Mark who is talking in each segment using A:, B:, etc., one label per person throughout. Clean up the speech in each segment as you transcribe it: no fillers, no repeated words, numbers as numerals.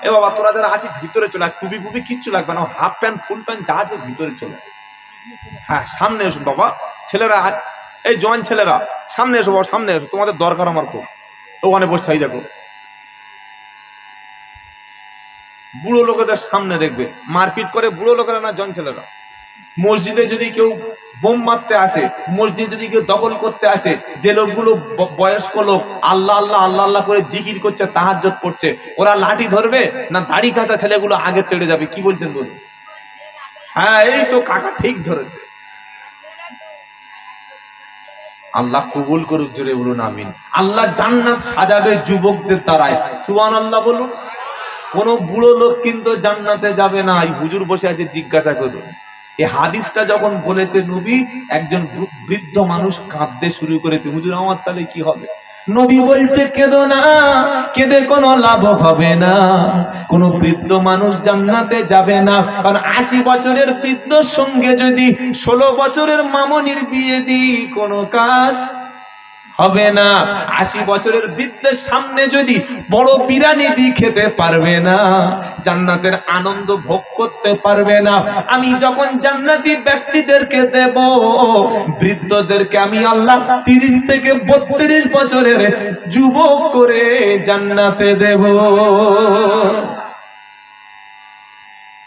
A: এ বাবা তোরা যারা আছিস ভিতরে চলে, টুপি ফুপি কিচ্ছু লাগবে না, হাফ প্যান্ট ফুল প্যান্ট যা আছে ভিতরে চলে। হ্যাঁ সামনে এসো বাবা, ছেলেরা এই জোয়ান ছেলেরা সামনে এসো বাবা, সামনে এসো, তোমাদের দরকার আমার খুব। ওখানে বসে চাই দেখো, বুড়ো লোকেদের সামনে দেখবে মারপিট করে, বুড়ো লোকেরা না জোয়ান ছেলেরা। মসজিদে যদি কেউ বোম মারতে আসে, মসজিদে যদি কেউ দখল করতে আসে, যে লোকগুলো বয়স্ক লোক আল্লাহ আল্লাহ আল্লাহ আল্লাহ করে জিকির করছে, তাহাজ্জুদ পড়ছে, ওরা লাঠি ধরবে না দাড়ি চাচা ছেলেগুলো আগে তেড়ে যাবে? কি বলছেন বলুন? হ্যাঁ এই তো কাকা ঠিক ধরেছে। আল্লাহ কবুল করুক, জোরে বলুন আমিন। আল্লাহ জান্নাত সাজাবে যুবকদের দ্বারায়, সুবহানাল্লাহ বলুন। কোন বুড়ো লোক কিন্তু জান্নাতে যাবে না। এই হুজুর বসে আছে, জিজ্ঞাসা করুন। এই হাদিসটা যখন বলেছে নবী, একজন বৃদ্ধ মানুষ কাঁদতে শুরু করেছে, হুজুর আমার তাহলে কি হবে? নবী বলছে কেঁদো না, কেঁদে কোনো লাভ হবে না। কোন বৃদ্ধ মানুষ জান্নাতে যাবে না, কারণ 80 বছরের বৃদ্ধর সঙ্গে যদি 16 বছরের মামনির বিয়ে দিই কোনো কাজ হবে না। 80 বছরের বৃদ্ধের সামনে যদি বড় বিরিয়ানি দি খেতে পারবে না, জান্নাতের আনন্দ ভোগ করতে পারবে না। আমি যখন জান্নাতি ব্যক্তিদেরকে দেব, বৃদ্ধদেরকে আমি আল্লাহ 30 থেকে 32 বছরের যুবক করে জান্নাতে দেব।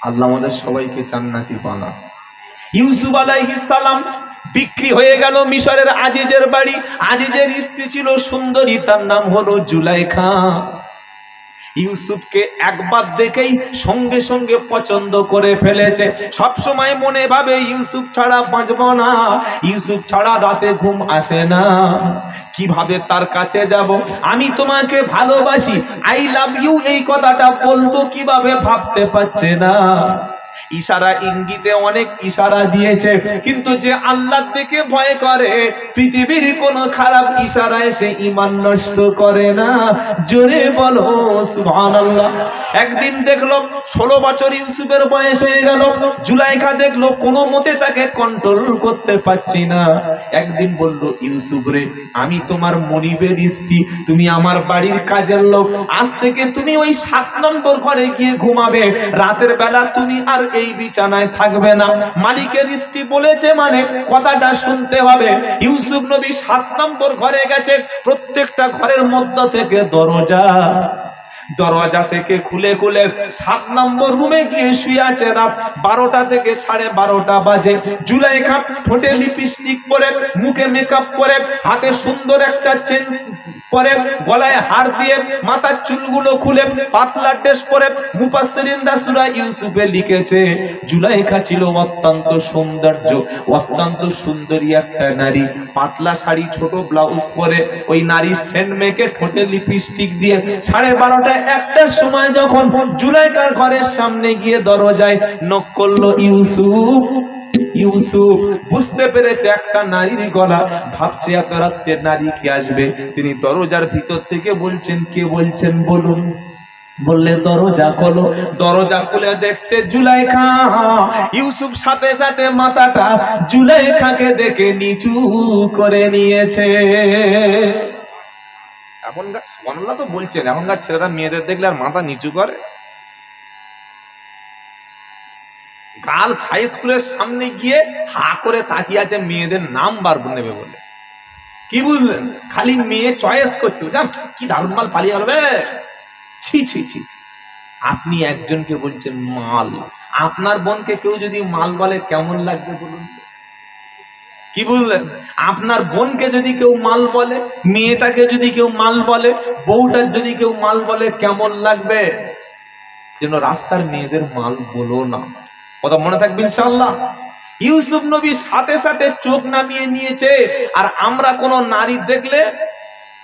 A: আল্লাহ আমাদের সবাইকে জান্নাতি বানান। ইউসুফ আলাইহিস সালাম বিক্রি হয়ে গেল মিশরের আজিজের বাড়ি। আজিজের স্ত্রী ছিল সুন্দরী, তার নাম হলো জুলাইখা। ইউসুফকে একবার দেখেই সঙ্গে সঙ্গে পছন্দ করে ফেলেছে। সব সময় মনে ভাবে ইউসুফ ছাড়া বাঁচব না, ইউসুফ ছাড়া রাতে ঘুম আসে না। কিভাবে তার কাছে যাব? আমি তোমাকে ভালোবাসি, আই লাভ ইউ, এই কথাটা বলবো কিভাবে ভাবতে পারছে না। ইশারা ইঙ্গিতে অনেক ইশারা দিয়েছে, কিন্তু যে আল্লাহ থেকে ভয় করে পৃথিবীর কোন খারাপ ইশারায় সে ঈমান নষ্ট করে না। জোরে বলো সুবহানাল্লাহ। একদিন দেখলো 16 বছর ইউসুফের বয়স হয়ে গেল। জুলাইখা দেখলো কোনো মতে তাকে কন্ট্রোল করতে পারছি না। একদিন বলল, ইউসুফ রে, আমি তোমার মনিবের স্ত্রী, তুমি আমার বাড়ির কাজের লোক, আজ থেকে তুমি ওই 7 নম্বর ঘরে গিয়ে ঘুমাবে, রাতের বেলা তুমি আর এই বিছানায় থাকবে না। মালিকের স্ত্রী বলেছে মানে কথাটা শুনতে হবে। ইউসুফ নবী 7 নম্বর ঘরে গেছে। প্রত্যেকটা ঘরের মধ্য থেকে দরজা থেকে খুলে খুলে 7 নম্বর রুমে গিয়ে শুয়ে আছে। রাত 12টা থেকে 12:30 বাজে। জুলাইখা ঠোঁটে লিপস্টিক পরে, মুখে মেকআপ করে, হাতে সুন্দর একটা চেন পরে, গলায় হার দিয়ে, মাথার চুলগুলো খুলে, পাতলা ড্রেস পরে, মুফাসসিরিনরা সূরা ইউসুফে লিখেছে জুলাইখা ছিল অত্যন্ত সৌন্দর্য, অত্যন্ত সুন্দরী একটা নারী। পাতলা শাড়ি, ছোট ব্লাউজ পরে, ওই নারী সেন্ট মেখে, ঠোঁটে লিপস্টিক দিয়ে 12:30 একটার সময় যখন জুলাইখার ঘরের সামনে গিয়ে দরজায় নক করলো ইউসুফ, ইউসুফ বুঝতে পেরেছে একটা নারীর গলা। ভাবছে এত রাত্রে নারী কি আসবে। তিনি দরজার ভিতর থেকে বলছেন, কে বলছেন বলুন। বললে দরজা খোলো। দরজা খুলে দেখছে জুলাইখা। ইউসুফ সাথে সাথে মাথাটা জুলাইখাকে দেখে নিচু করে নিয়েছে। এখনকার সুবহানাল্লাহ তো বলছেন, এখনকার ছেলেরা মেয়েদের দেখলে আর মাথা নিচু করে? গার্লস হাই স্কুলের সামনে গিয়ে হা করে তাকিয়ে আছে মেয়েদের নাম বার নেবে বলে। কি বুঝলেন? খালি মেয়ে চয়েস করছে, কি দারুণ মাল পালিয়ে গেল। ছি ছি ছি। আপনি একজনকে বলছেন মাল, আপনার বোনকে কেউ যদি মাল বলে কেমন লাগবে বলুন? কি বুঝলেন? আপনার বোনকে যদি কেউ মাল বলে, মেয়েটাকে যদি কেউ মাল বলে, বউটার যদি কেউ মাল বলে, কেমন লাগবে? যেন রাস্তার মেয়েদের মাল বলো না। কথা মনে থাকবে ইনশাআল্লাহ। ইউসুফ নবী সাথে সাথে চোখ নামিয়ে নিয়েছে। আর আমরা কোন নারী দেখলে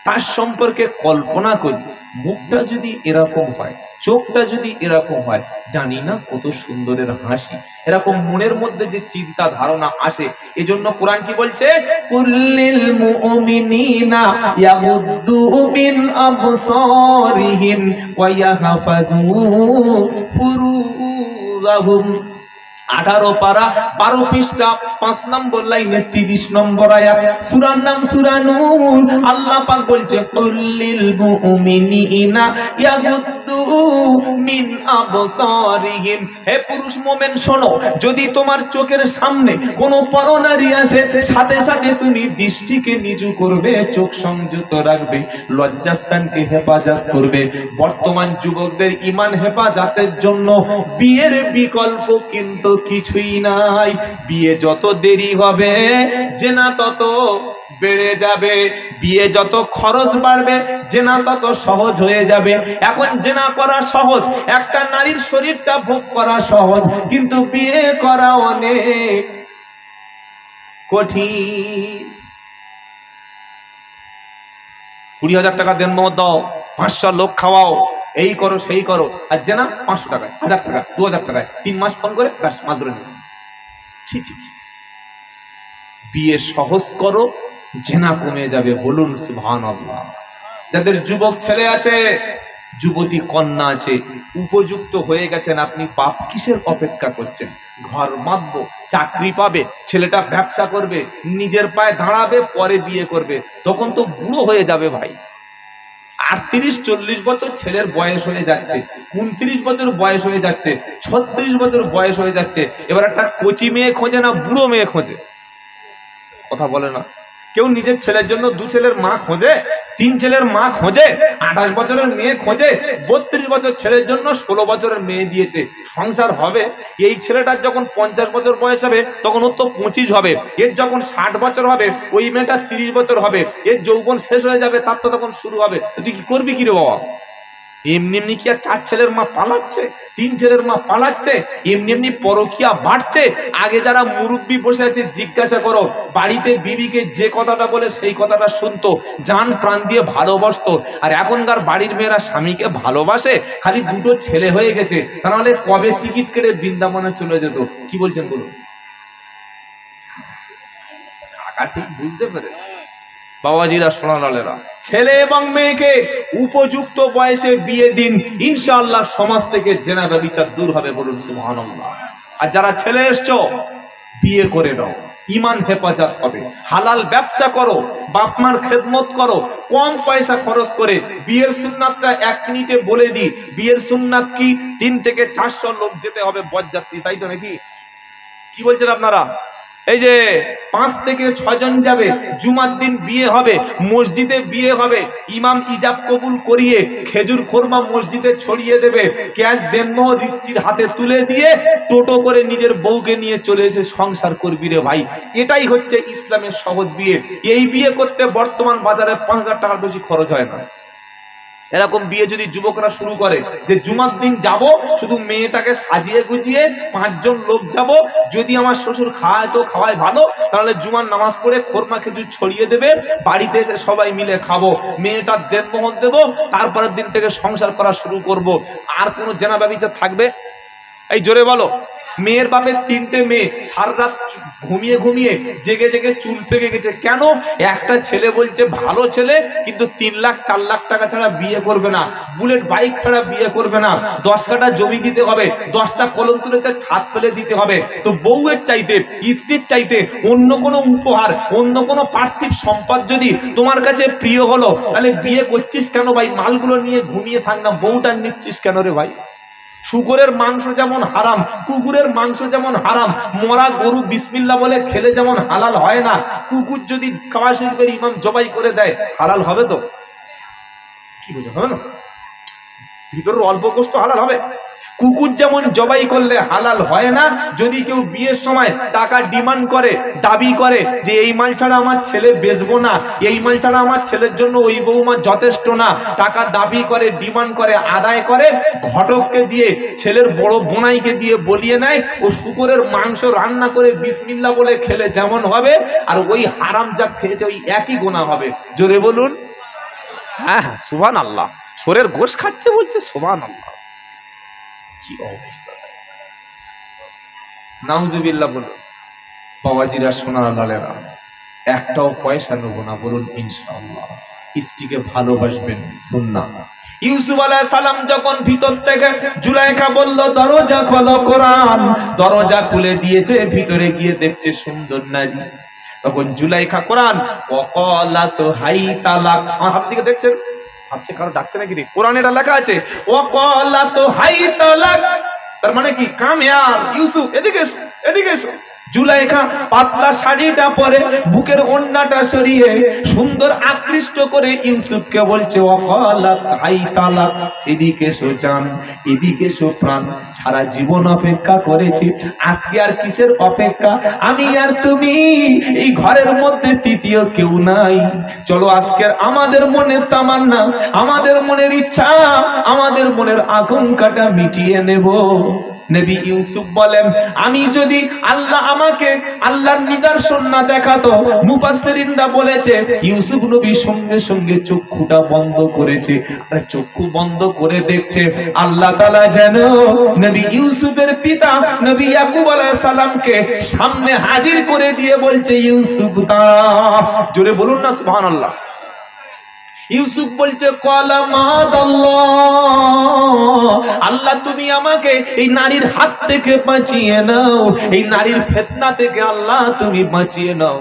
A: তার সম্পর্কে কল্পনা করি, মুখটা যদি এরকম হয়, চোখটা যদি এরকম হয়, জানি না কত সুন্দরের হাসি, এরকম মনের মধ্যে যে চিন্তা ধারণা আসে। এজন্য কোরআন কি বলছে? কুল্লিল মুমিনিনা ইয়াগুদ্দু মিন আবসারিহিম ওয়া ইয়াহফাযু ফুরুজাহুম। 18 পারা 12 পৃষ্ঠা 5 নম্বর লাইনে 30 নম্বর আয়াত। সূরার নাম সূরা নূর। আল্লাহ পাক বলছে কুল্লিল মুমিনিনা ইয়াগুদ্দু মিন আবসারিহিম। হে পুরুষ মুমিন শোনো, যদি তোমার চোখের সামনে কোনো পরনারী আসে, সাথে সাথে তুমি দৃষ্টিকে নিচু করবে, চোখ সংযত রাখবে, লজ্জাস্থানকে হেফাজত করবে। বর্তমান যুবকদের ঈমান হেফাজতের জন্য বিয়ের বিকল্প কিন্তু কিছুই নাই। বিয়ে যত দেরি হবে জেনা তত বেড়ে যাবে, বিয়ে যত খরচ বাড়বে জেনা তত সহজ হয়ে যাবে। এখন জেনা করা সহজ, একটা নারীর শরীরটা ভোগ করা সহজ, কিন্তু বিয়ে করা অনেক কঠিন। 20,000 টাকা দেন দাও, 500 লোক খাওয়াও, এই করো সেই করো, আর জেনা 500 টাকায়, 1000 টাকা, 2000 টাকায়, 3 মাস ফোন করে ব্যাস মাত্র নেই। ছি ছি ছি। বিয়ে সহজ করো, জেনা কমে যাবে। বলুন সুবহানাল্লাহ। যাদের যুবক ছেলে আছে, যুবতী কন্যা আছে, উপযুক্ত হয়ে গেছেন, আপনি বাপ কিসের অপেক্ষা করছেন? ঘর বাঁধবো, চাকরি পাবে, ছেলেটা ব্যবসা করবে, নিজের পায়ে দাঁড়াবে, পরে বিয়ে করবে, তখন তো বুড়ো হয়ে যাবে ভাই। 38-40 বছর ছেলের বয়স হয়ে যাচ্ছে, 29 বছর বয়স হয়ে যাচ্ছে, 36 বছর বয়স হয়ে যাচ্ছে। এবার একটা কচি মেয়ে খোঁজে না বুড়ো মেয়ে খোঁজে? কথা বলে না কেউ। নিজের ছেলের জন্য 2 ছেলের মা খোঁজে, 3 ছেলের মা খোঁজে, 28 বছরের মেয়ে খোঁজে, 32 বছর ছেলের জন্য 16 বছরের মেয়ে দিয়েছে। সংসার হবে। এই ছেলেটার যখন 50 বছর বয়স হবে তখন ওর তো 25 হবে, এর যখন 60 বছর হবে ওই মেয়েটা 30 বছর হবে, এর যৌবন শেষ হয়ে যাবে, তার তো তখন শুরু হবে। তুই কি করবি কি রে বাবা? এমনি এমনি কি আর 4 ছেলের মা পালাচ্ছে, 3 ছেলের মা পালাচ্ছে, এমনি এমনি পরকিয়া বাড়ছে? আগে যারা মুরব্বী বসে আছে জিজ্ঞাসা করো, বাড়িতে বিবিকে যে কথাটা বলে সেই কথাটা শুনতো, জান প্রাণ দিয়ে ভালোবাসতো। আর এখনকার বাড়ির মেয়েরা স্বামীকে ভালোবাসে, খালি 2টো ছেলে হয়ে গেছে, তাহলে কবে টিকিট কেটে বৃন্দাবনে চলে যেত। কি বলছেন বলুন? কাকা ঠিক বুঝতে পেরে। বাবাজিরা, সোনালালেরা, ছেলে এবং মেয়েকে উপযুক্ত বয়সে বিয়ে দিন, ইনশাআল্লাহ সমাজ থেকে জেনা ব্যভিচার দূর হবে। বলুন সুবহানাল্লাহ। আর যারা ছেলে এসছো, বিয়ে করে নাও, ঈমান হেফাজত হবে। হালাল ব্যবসা করো, বাপ মার খেদমত করো, কম পয়সা খরচ করে। বিয়ের সুন্নাতটা 1 মিনিটে বলে দিই। বিয়ের সুন্নাত কি? 3 থেকে 400 লোক যেতে হবে বরযাত্রী, তাই তো নাকি? কি বলছেন আপনারা? এই যে 5 থেকে 6 জন যাবে, জুমার দিন বিয়ে হবে, মসজিদে বিয়ে হবে, ইমাম ইজাব কবুল করিয়ে খেজুর খোরমা মসজিদে ছড়িয়ে দেবে, ক্যাশ দেনমোহর স্ত্রীর হাতে তুলে দিয়ে টোটো করে নিজের বউকে নিয়ে চলে এসে সংসার করবি রে ভাই। এটাই হচ্ছে ইসলামের সহজ বিয়ে। এই বিয়ে করতে বর্তমান বাজারে 5,000 টাকার বেশি খরচ হয় না। এরকম বিয়ে যদি যুবকরা শুরু করে যে জুমার দিন যাব, শুধু মেয়েটাকে সাজিয়ে গুজিয়ে 5 জন লোক যাব, যদি আমার শ্বশুর খাওয়ায় তো খাওয়ায় ভালো, তাহলে জুমার নামাজ পড়ে খোরমা খেজুর ছড়িয়ে দেবে, বাড়িতে এসে সবাই মিলে খাবো, মেয়েটার দেনমোহর দেবো, তারপরের দিন থেকে সংসার করা শুরু করব। আর কোনো জেনা ব্যভিচার থাকবে? এই জোরে বলো। মেয়ের বাপের 3টে মেয়ে সারা রাত ঘুমিয়ে ঘুমিয়ে জেগে জেগে চুল পেকে গেছে। কেন? একটা ছেলে বলছে ভালো ছেলে, কিন্তু 3 লাখ 4 লাখ টাকা ছাড়া বিয়ে করবে না, বুলেট বাইক ছাড়া বিয়ে করবে না, 10 কাঠা জমি দিতে হবে, 10টা কলম তুলেছে ছাদ ফেলে দিতে হবে। তো বউয়ের চাইতে, স্ত্রীর চাইতে অন্য কোনো উপহার, অন্য কোনো পার্থিব সম্পদ যদি তোমার কাছে প্রিয় হলো, তাহলে বিয়ে করছিস কেন ভাই? মালগুলো নিয়ে ঘুমিয়ে থাক না, বউটা নিচ্ছিস কেন রে ভাই? শুকরের মাংস যেমন হারাম, কুকুরের মাংস যেমন হারাম, মরা গরু বিসমিল্লাহ বলে খেলে যেমন হালাল হয় না, কুকুর যদি কাবা শরীফের ইমাম জবাই করে দেয় হালাল হবে তো? কি বুঝে হবে না? ভিতরের অল্প গোশত হালাল হবে? কুকুর যেমন জবাই করলে হালাল হয় না, যদি কেউ বিয়ের সময় টাকা ডিমান্ড করে, দাবি করে যে এই মাল ছাড়া আমার ছেলে বেচবো না, এই মাল ছাড়া আমার ছেলের জন্য ওই বৌমা যথেষ্ট না, টাকা দাবি করে, ডিমান্ড করে, আদায় করে, ঘটককে দিয়ে, ছেলের বড় বোনাইকে দিয়ে বলিয়ে নেয়, ও শুকরের মাংস রান্না করে বিসমিল্লাহ বলে খেলে যেমন হবে, আর ওই হারাম যা খেয়েছে ওই একই গোনা হবে। জোরে বলুন হ্যাঁ সুবহানাল্লাহ। শোরের গোশ খাচ্ছে বলছে সুবহানাল্লাহ। কি অবস্থা! নাউজুবিল্লাহ বলুন। বাবাজিরা, সোনার লালেরা, একটাও পয়সা নেব না, বলুন ইনশাআল্লাহ। স্ত্রীকে ভালোবাসবেন, সুন্নাহ। ইউসুফ আলাইহিস সালাম যখন ভিতর থেকে, জুলাইখা বলল দরজা খোলো, কোরআন, দরজা খুলে দিয়েছে, ভিতরে গিয়ে দেখছে সুন্দর নারী। তখন জুলাইখা কোরআন, ওয়াকালাতু হাইতালাক, আমার হাত থেকে দেখছেন, ভাবছে কারো ডাকছে নাকি রে, কোরআনে এটা লেখা আছে ওয়াকালা তো হাইতালাক, তার মানে কি কামিয়াব ইউসুফ এদিকে এসো, এদিকে এসো। জুলাইখা পাতলা শাড়িটা পরে বুকের ওড়নাটা সরিয়ে সুন্দর আকৃষ্ট করে ইউসুফকে বলছে ওয়াকালাত হাইতালাক, এদিকে এসো জান, এদিকে এসো প্রাণ, সারা জীবন অপেক্ষা করেছি, আজকে আর কিসের অপেক্ষা, আমি আর তুমি এই ঘরের মধ্যে তৃতীয় কেউ নাই, চলো আজকের আমাদের মনের তামান্না, আমাদের মনের ইচ্ছা, আমাদের মনের আকাঙ্ক্ষাটা মিটিয়ে নেব। নবী ইউসুফ বলেন আমি যদি আল্লাহ আমাকে আল্লাহর নিদর্শন না দেখাতো, মুফাসসিরিনরা বলেছে ইউসুফ নবী সঙ্গে সঙ্গে চক্ষুটা বন্ধ করেছে, আর চক্ষু বন্ধ করে দেখছে আল্লাহ তাআলা যেন নবী ইউসুফের পিতা নবী ইয়াকুব আলাইহিস সালামকে সামনে হাজির করে দিয়ে বলছে ইউসুফ দাঁড়া, জোরে বলুন না সুবহানাল্লাহ। ইউসুফ বলছে ক্বালা মাদাল্লাহ, আল্লাহ তুমি আমাকে এই নারীর হাত থেকে বাঁচিয়ে নাও, এই নারীর ফিতনা থেকে আল্লাহ তুমি বাঁচিয়ে নাও।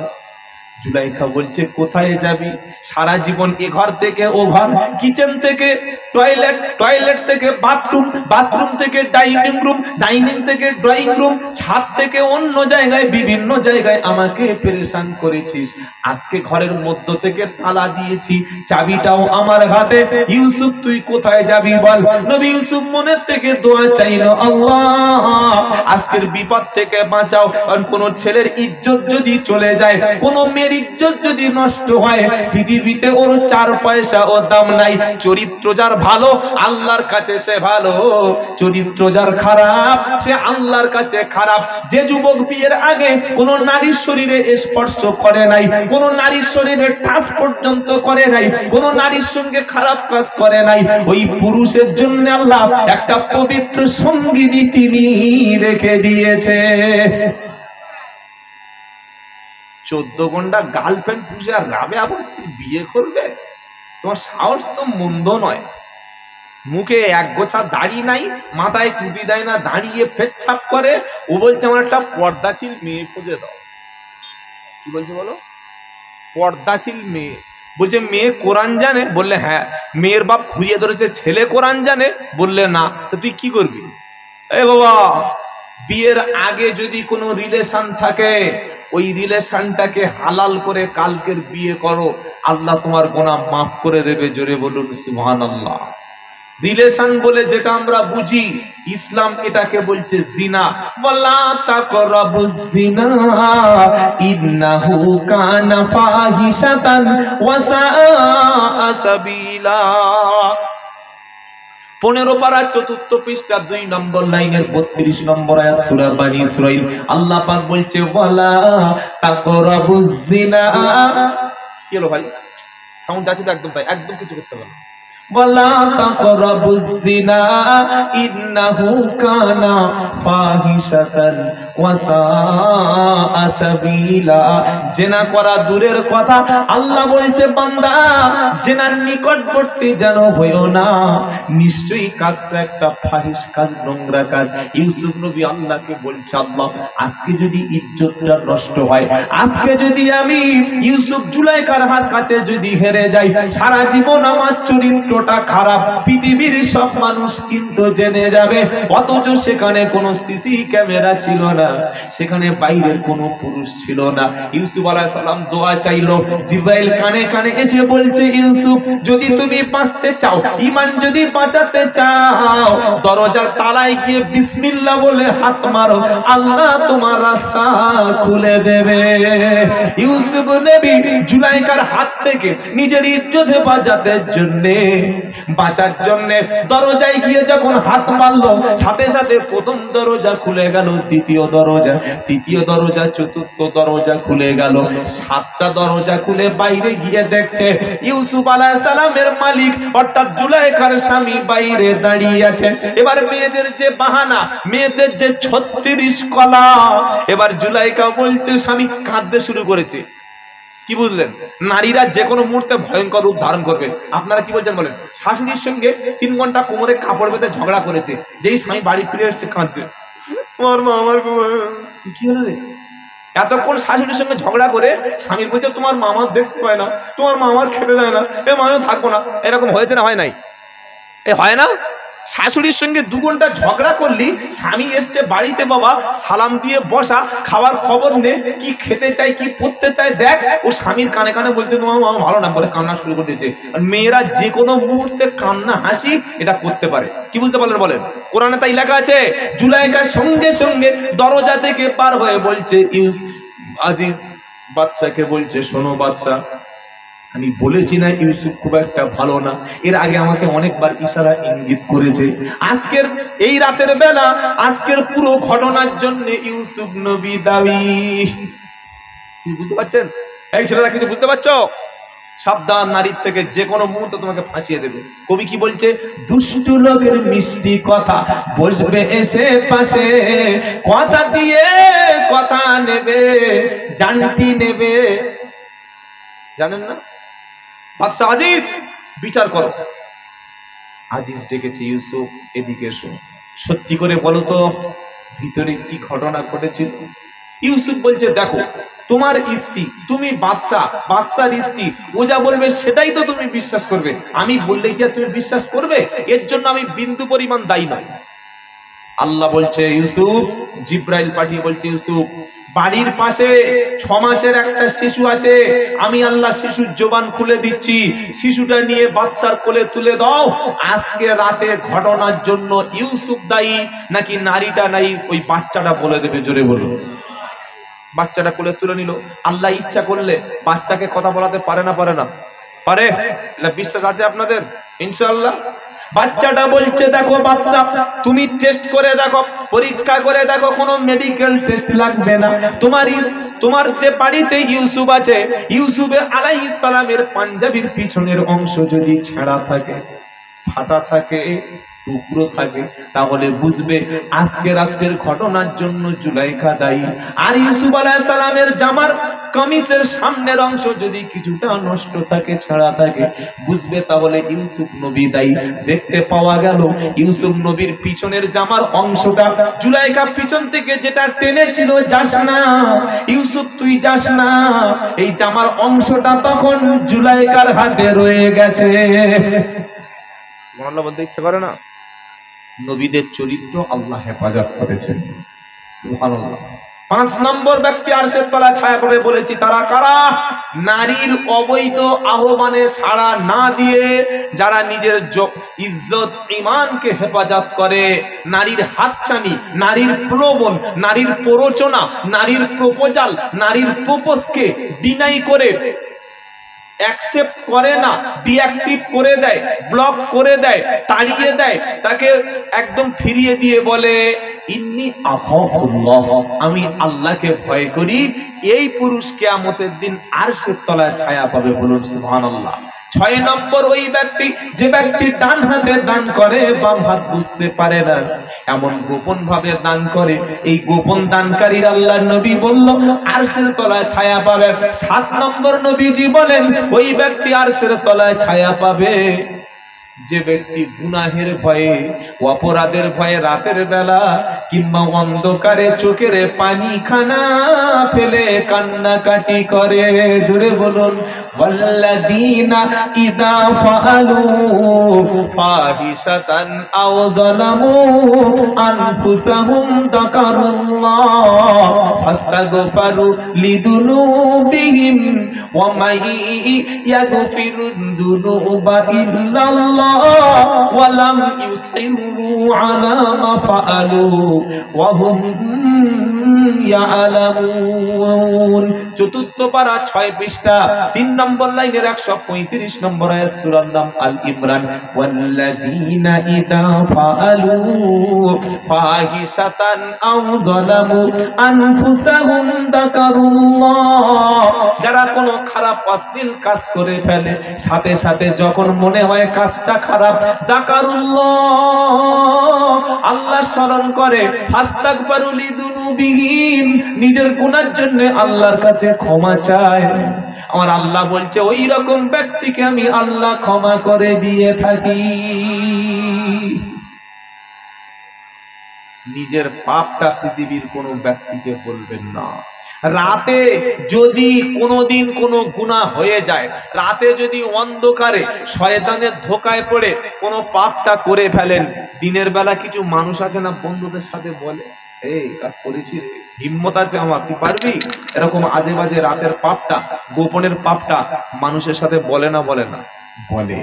A: জুলাইখা বলছে কোথায় যাবি, সারা জীবন এ ঘর থেকে ও ঘর, কিচেন থেকে টয়লেট, টয়লেট থেকে বাথরুম, বাথরুম থেকে ডাইনিং রুম, ডাইনিং থেকে ড্রয়িং রুম, ছাদ থেকে অন্য জায়গায়, বিভিন্ন জায়গায় আমাকে পেরেশান করেছিস, আজকে ঘরের মধ্য থেকে তালা দিয়েছি, চাবিটাও আমার হাতে, ইউসুফ তুই কোথায় যাবি বল। নবী ইউসুফ মনের থেকে দোয়া চাইলো আল্লাহ আজকের বিপদ থেকে বাঁচাও, কারণ কোন ছেলের ইজ্জত যদি চলে যায়, কোন মেয়ের ইজ্জত যদি নষ্ট হয়, পৃথিবীতে ওর 4 পয়সা ও দাম নাই, চরিত্র যার ভালো আল্লাহর কাছে সে ভালো, চরিত্র যার খারাপ সে আল্লাহর কাছে খারাপ। যে যুবক বিয়ের আগে কোন নারীর শরীরে স্পর্শ করে নাই, কোন নারীর শরীরে টাচ পর্যন্ত করে নাই, কোন নারীর সঙ্গে খারাপ কাজ করে নাই, ওই পুরুষের জন্য আল্লাহ একটা পবিত্র সঙ্গিনী তিনি রেখে দিয়েছে। 14 ঘন্টা গার্লফ্রেন্ড পুষে আর রাবে অবস্থায় বিয়ে করবে, তোমার সাহস তো মন্দ নয়। মুখে এক গোছা দাড়ি নাই, মাথায় টুপি দেয় না, দাঁড়িয়ে পেচ্ছাপ করে, ও বলছে আমার একটা পর্দাশীল মেয়ে খুঁজে দাও। কি বলছে বলো, পর্দাশীল মেয়ে। বলছে মেয়ে কোরআন জানে, বললে হ্যাঁ। মেয়ের বাপ খুঁড়িয়ে ধরেছে ছেলে কোরআন জানে, বললে না। তো তুই কি করবি? এ বাবা, বিয়ের আগে যদি কোনো রিলেশন থাকে, ওই রিলেশনটাকে হালাল করে কালকের বিয়ে করো, আল্লাহ তোমার গুনাহ মাফ করে দেবে। জোরে বলুন সুবহানাল্লাহ। রিলেশন বলে যেটা আমরা বুঝি, ইসলাম এটাকে বলছে জিনা। ওয়ালা তাকরাবুজ জিনা ইন্নাহু কানা ফাহিশাতান ওয়া সাআ সাবিলা। 15 পারা 4th পৃষ্ঠা 2 নম্বর লাইনের 32 নম্বর আয়াত সূরা বানী ইসরাঈল। আল্লাহ পাক বলছে ওয়ালা তাকরাবুজ জিনা। কি হলো ভাই, সাউন্ড আছে তো একদম ভাই, একদম কিছু করতে হবে না। ওয়ালা তাকরাবুজ জিনা ইন্নাহু কানা ফাহিশাতান ওয়া সাআ সাবিলা। জিনা করা দূরের কথা, আল্লাহ বলছে বান্দা জিনার নিকটবর্তী যেন হইও না, নিশ্চয়ই কাজটা একটা ফাহিশ কাজ, নোংরা কাজ। ইউসুফ নবী আল্লাহকে বলছে আল্লাহ আজকে যদি ইজ্জতটা নষ্ট হয়, আজকে যদি আমি ইউসুফ জুলাইখার হাত কাছে যদি হেরে যাই, সারা জীবন আমার চরিত্রটা খারাপ, পৃথিবীর সব মানুষ কিন্তু জেনে যাবে। অথচ সেখানে কোনো সিসি ক্যামেরা ছিল না, সেখানে বাইরের কোনো পুরুষ ছিল না। ইউসুফ আলাইহিস সালাম দোয়া চাইলো, জিবরাইল কানে কানে এসে বলছে ইউসুফ যদি তুমি বাঁচতে চাও, ঈমান যদি বাঁচাতে চাও, দরজার তালায় গিয়ে বিসমিল্লাহ বলে হাত মারো, আল্লাহ তোমার রাস্তা খুলে দেবে। ইউসুফ নবী জুলাইখার হাত থেকে নিজের ইজ্জত হেফাজতের জন্য, বাঁচার জন্য দরজায় গিয়ে যখন হাত মারলো, সাথে সাথে প্রথম দরজা খুলে গেল, দ্বিতীয় দরজা, তৃতীয় দরজা, চতুর্থ দরজা খুলে গেল, 7টা দরজা খুলে বাইরে গিয়ে দেখছে ইউসুফ আলাইহিস সালামের মালিক অর্থাৎ জুলাইখার স্বামী বাইরে দাঁড়িয়ে আছে। এবার মেয়েদের যে বাহানা, মেয়েদের যে 36 কলা, এবার জুলাইখা বলছে স্বামী কাঁদতে শুরু করেছে। কি বুঝলেন? নারীরা যে কোনো মুহূর্তে ভয়ঙ্কর রূপ ধারণ করবে। আপনারা কি বলছেন বলেন? শাশুড়ির সঙ্গে 3 ঘন্টা কোমরে কাপড় বেঁধে ঝগড়া করেছে, যেই স্বামী বাড়ি ফিরে এসছে কাঁদছে, তোমার মা আমার কি হলো রে? এতক্ষণ শাশুড়ির সঙ্গে ঝগড়া করে স্বামীর বলছে তোমার মামার দেখতে পায় না, তোমার মামার খেতে দেয় না, এ মামিও থাকবো না। এরকম হয়েছে না হয় নাই? এ হয় না? শাশুড়ির সঙ্গে 2 ঘন্টা ঝগড়া করলি, স্বামী এসছে বাড়িতে, বাবা সালাম দিয়ে বসা, খাওয়ার খবর নে, কি খেতে চাই কি পড়তে চাই দেখ, ও স্বামীর কানে কানে বলছে তোমার মামা ভালো না, বলে কান্না শুরু করে দিয়েছে। আর মেয়েরা যে কোনো মুহূর্তে কান্না হাসি এটা করতে পারে। কি বুঝতে পারলেন বলেন? কোরআনে তাই লেখা আছে, জুলাইকার সঙ্গে সঙ্গে দরজা থেকে পার হয়ে বলছে আজিজ বাদশাকে বলছে, শোনো বাদশা, আমি বলেছি না ইউসুফ খুব একটা ভালো না, এর আগে আমাকে অনেকবার ইশারা ইঙ্গিত করেছে। আজকের এই রাতের বেলা আজকের পুরো ঘটনার জন্য ইউসুফ নবী দাবি। বুঝতে পারছেন? এই ছেলেরা কিছু বুঝতে পারছো? সাবধান, নারীর থেকে যে কোনো মুহূর্তে তোমাকে ফাঁসিয়ে দেবে। কবি কি বলছে? দুষ্টু লোকের মিষ্টি কথা বসবে এসে পাশে, কথা দিয়ে কথা নেবে, জানটি নেবে। জানেন না? বাদশা আজিজ বিচার করো। আজিজ ডেকেছে, ইউসুফ এদিকে এসো, সত্যি করে বলো তো ভিতরে কি ঘটনা ঘটেছিল। ইউসুফ বলছে, দেখো তোমার স্ত্রী, তুমি বাদশার স্ত্রী, ও যা বলবে সেটাই তো তুমি বিশ্বাস করবে, আমি বললেই কি তুমি বিশ্বাস করবে? এর জন্য আমি বিন্দু পরিমাণ দায়ী নই। আল্লাহ বলছে, ইউসুফ, জিব্রাইল পাঠিয়ে বলছে, ইউসুফ বাড়ির পাশে 6 মাসের একটা শিশু আছে, আমি আল্লাহ শিশুর জবান খুলে দিচ্ছি, শিশুটা নিয়ে বাদশার কোলে তুলে দাও। আজকে রাতে ঘটনার জন্য ইউসুফ দায়ী নাকি নারীটা নাই, ওই বাচ্চাটা বলে দেবে। জোরে বলো। বাচ্চাটা কোলে তুলে নিল। আল্লাহ ইচ্ছা করলে বাচ্চাকে কথা বলাতে পারে না? পারে না? পারে। এটা বিশ্বাস আছে আপনাদের? ইনশাআল্লাহ। বাচ্চাটা বলছে, দেখো বাচ্চা, তুমি টেস্ট করে দেখো, পরীক্ষা করে দেখো, কোনো মেডিকেল টেস্ট লাগবে না। তোমার যে বাড়িতে ইউসুফ আছে, ইউসুফে আলাইহিস সালামের পাঞ্জাবির পিছনের অংশ যদি ছেঁড়া থাকে, ফাটা থাকে, টুকরো থাকে, তাহলে বুঝবে আজকে রাতের ঘটনার জন্য জুলাইখা দায়ী। আর ইউসুফ আলাইহিস সালামের জামার কামিজের সামনের অংশ যদি কিছুটা নষ্ট থাকে, ছাড়া থাকে, বুঝবে তাহলে ইউসুফ নবী দায়ী। দেখতে পাওয়া গেল ইউসুফ নবীর পিছনের জামার অংশটা জুলাইখা পিছন থেকে যেটা টেনেছিল, যাস না ইউসুফ, তুই যাস না, এই জামার অংশটা তখন জুলাইখার হাতে রয়ে গেছে। সুবহানাল্লাহ বলতে ইচ্ছে করে না? নবীদের চরিত্র আল্লাহ হেফাজত করেছেন। সুবহানাল্লাহ। 5 নম্বর ব্যক্তি আরশের তলায় ছায়া পাবে বলেছি, তারা কারা? নারীর অবৈধ আহ্বানে সাড়া না দিয়ে যারা নিজের ইজ্জত ঈমানকে হেফাজত করে, নারীর হাতছানি, নারীর প্রলোভন, নারীর প্ররোচনা, নারীর প্রপোজাল, নারীর প্রপোজকে ডিনাই করে, অ্যাকসেপ্ট করে না, ডিঅ্যাক্টিভ করে দেয়, ব্লক করে দেয়, তাড়িয়ে দেয়, তাকে একদম ফিরিয়ে দিয়ে বলে ইন্নী আখাফুল্লাহ, আমি আল্লাহকে ভয় করি, এই পুরুষ কিয়ামতের দিন আরশের তলায় ছায়া পাবে। বলুন সুবহানাল্লাহ। 6 নম্বর ওই ব্যক্তি, যে ব্যক্তি ডান হাতে দান করে, বাম হাত বুঝতে পারে না, এমন গোপন ভাবে দান করে, এই গোপন দানকারীর আল্লাহর নবী বলল আরশের তলায় ছায়া পাবে। 7 নম্বর নবীজি বলেন ওই ব্যক্তি আরশের তলায় ছায়া পাবে যে ব্যক্তি গুনাহের ভয়ে, অপরাধের ভয়ে রাতের বেলা কিংবা অন্ধকারে চোখের পানি খানা ফেলে কান্নাকাটি করে। জোরে বলুন, ওয়াল্লাযীনা ইযা ফাআলু ফাহিশাতান আও যালামু আনফুসাহুম যাকারুল্লাহ ফাস্তাগফারু লিযুনুবিহিম ওয়া মান ইয়াগফিরুদ যুনুবা ইল্লাল্লাহ ওয়ালাম ইউসিরু আলা মা ফাআলু ওয়া হুম ইয়ালামুন। চতুর্থ পারা 6 পৃষ্ঠা 3 নম্বর লাইনের 135 নম্বর আয়াত, সূরার নাম আল ইমরান। ওয়াল্লাযীনা ইযা ফাআলু ফাহিশাতান আও যালামু আনফুসাহুম যাকারুল্লাহ, যারা কোনো খারাপ অশ্লীল কাজ করে ফেলে, সাথে সাথে যখন মনে হয় কাজটা খারাপ, যাকারুল্লাহ, আল্লাহ স্মরণ করে, ফাস্তাগফারু লিযুনুবিহিম, নিজের গুনাহের জন্য আল্লাহর কাছে ক্ষমা চায়। আমার আল্লাহ বলছে ওই রকম ব্যক্তিকে আমি আল্লাহ ক্ষমা করে দিয়ে থাকি। নিজের পাপটা পৃথিবীর কোনো ব্যক্তিকে বলবেন না। রাতে যদি কোনোদিন কোনো গুনাহ হয়ে যায়, রাতে যদি অন্ধকারে শয়তানের ধোকায় পড়ে কোনো পাপটা করে ফেলেন, দিনের বেলা কিছু মানুষ আছে না বন্ধুদের সাথে বলে, এই কাজ করেছি রে, হিম্মত আছে আমার, তুই পারবি? এরকম আজে বাজে রাতের পাপটা, গোপনের পাপটা মানুষের সাথে বলে না? বলে না? বলে।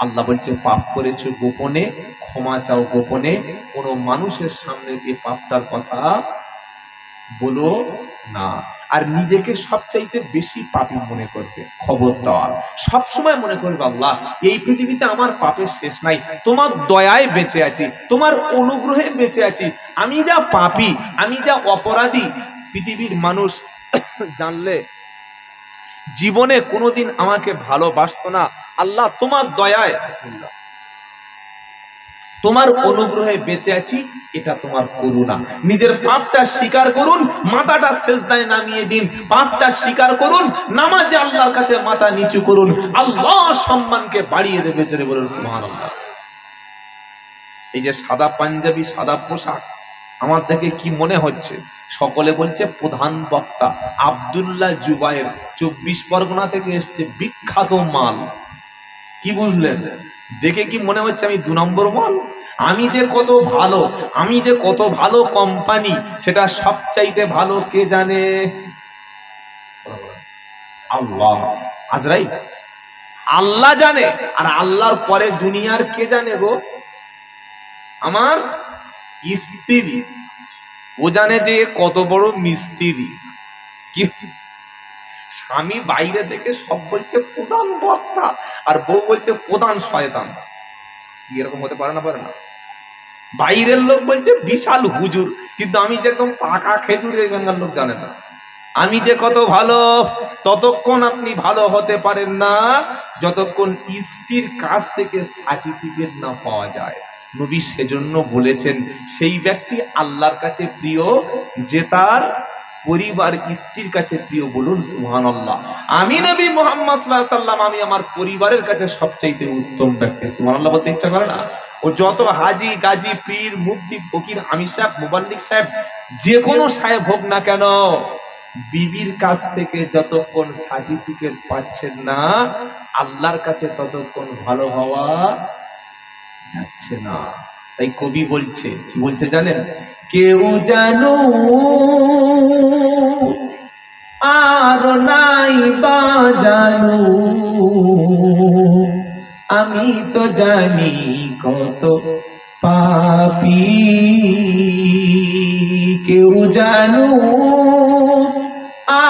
A: আল্লাহ বলছে পাপ করেছো গোপনে, ক্ষমা চাও গোপনে, কোনো মানুষের সামনে গিয়ে পাপটার কথা বলো না। আর নিজেকে সবচাইতে বেশি পাপী মনে করবে, খবরদার। সবসময় মনে করবে আল্লাহ এই পৃথিবীতে আমার পাপের শেষ নাই, তোমার দয়ায় বেঁচে আছি, তোমার অনুগ্রহে বেঁচে আছি। আমি যা পাপী, আমি যা অপরাধী, পৃথিবীর মানুষ জানলে জীবনে কোনোদিন আমাকে ভালোবাসতো না। আল্লাহ তোমার দয়ায়, তোমার অনুগ্রহে বেঁচে আছি, এটা তোমার করুণা। নিজের পাপটা স্বীকার করুন, মাথাটা সেজদায় নামিয়ে দিন, পাপটা স্বীকার করুন, নামাজে আল্লাহর কাছে মাথা নিচু করুন, আল্লাহ সম্মানকে বাড়িয়ে দেবে। জোরে বলুন সুবহানাল্লাহ। এই যে সাদা পাঞ্জাবি, সাদা পোশাক, আমার দেখে কি মনে হচ্ছে? সকলে বলছে প্রধান বক্তা আব্দুল্লাহ জুবায়ের, 24 পরগনা থেকে এসছে, বিখ্যাত মাল। কি বুঝলেন? দেখে কি মনে হচ্ছে আমি 2 নম্বর মাল? আমি যে কত ভালো, আমি যে কত ভালো কোম্পানি, সেটা সবচাইতে ভালো কে জানে? আল্লাহ। আজরাইল, আল্লাহ জানে। আর আল্লাহর পরে দুনিয়ার কে জানে গো? আমার স্ত্রী। ও জানে যে কত বড় মিস্ত্রি। কি স্বামী বাইরে থেকে সব বলছে প্রধান বক্তা, আর বউ বলছে প্রধান শয়তান। এরকম হতে পারে না? পারে না? বাইরের লোক বলছে বিশাল হুজুর, কিন্তু আমি যে একদম পাকা খেজুর, এই বাংলার লোক জানে না আমি যে কত ভালো। ততক্ষণ আপনি ভালো হতে পারেন না যতক্ষণ স্ত্রীর কাছ থেকে সার্টিফিকেট না পাওয়া যায়। নবী সেজন্য বলেছেন সেই ব্যক্তি আল্লাহর কাছে প্রিয় যে তার পরিবার স্ত্রীর কাছে প্রিয়। বলুন সুবহানাল্লাহ। আমি নবী মুহাম্মদ সাল্লাল্লাহু আলাইহি ওয়াসাল্লাম, আমি আমার পরিবারের কাছে সবচাইতে উত্তম ব্যক্তি। সুবহানাল্লাহ বলতে ইচ্ছা করে না? ও যত হাজি গাজী পীর মুফতি ফকির আমির সাহেব মুবাল্লিগ সাহেব যে কোনো সাহেব হোক না কেন, বিবির কাছ থেকে যতক্ষণ সার্টিফিকেট পাচ্ছেন না আল্লাহর কাছে ততক্ষণ ভালো হওয়া যাচ্ছে না। তাই কবি বলছে, কি বলছে জানেন? কেউ জানো আর নাই বা জানো, আমি তো জানি কত পাপী। কেউ জানো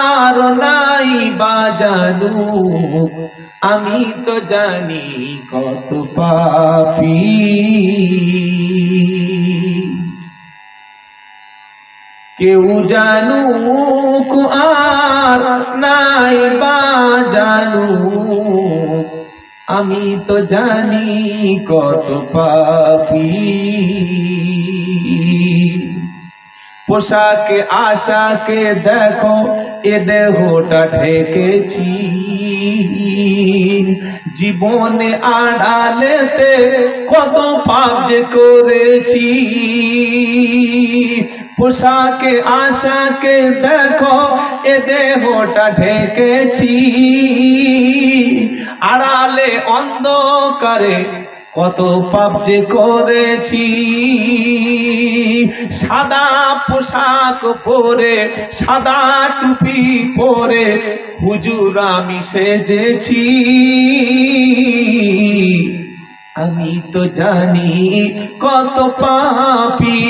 A: আর নাই বা জানো, আমি তো জানি কত পাপী। কেউ জানুক আর নাই বা জানুক, আমি তো জানি কত পাপী। পোশাকে আশাকে দেখো এ দেহটা ঢেকেছি, জীবনে আড়ালেতে কত পাপ যে করেছি। পোশাকে আশাকে দেখো এ দেহটা ঢেকেছি, আড়ালে অন্ধকারে কত পাপ যে করেছি। সাদা পোশাক পরে, সাদা টুপি পরে হুজুর আমি সেজেছি, আমি তো জানি কত পাপী।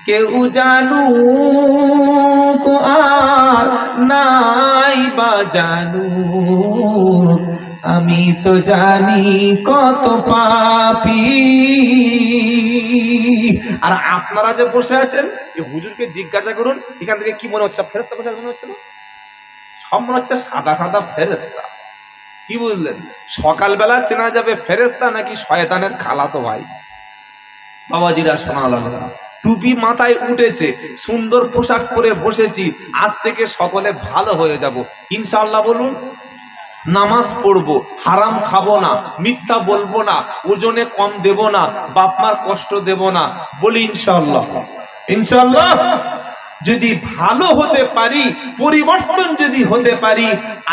A: কেউ জানুক আর নাই বা জানুক, আমি তো জানি কত পাপী। আর আপনারা যে বসে আছেন, এই হুজুরকে জিজ্ঞাসা করুন এখান থেকে কি মনে হচ্ছে? ফেরেশতা বসে মনে হচ্ছে না? সব মনে হচ্ছে সাদা সাদা ফেরেশতা। কি বুঝলেন? সকালবেলা চেনা যাবে ফেরেশতা নাকি শয়তানের খালাতো ভাই। বাবাজিরা শোনালাম, টুপি মাথায় উঠেছে, সুন্দর পোশাক পরে বসেছি, আজ থেকে সকলে ভালো হয়ে যাব ইনশাআল্লাহ। বলুন। নামাজ পড়বো, হারাম খাবো না, মিথ্যা বলবো না, ওজনে কম দেব না, বাপ মার কষ্ট দেব না। বলি ইনশাআল্লাহ। ইনশাআল্লাহ যদি ভালো হতে পারি, পরিবর্তন যদি হতে পারি,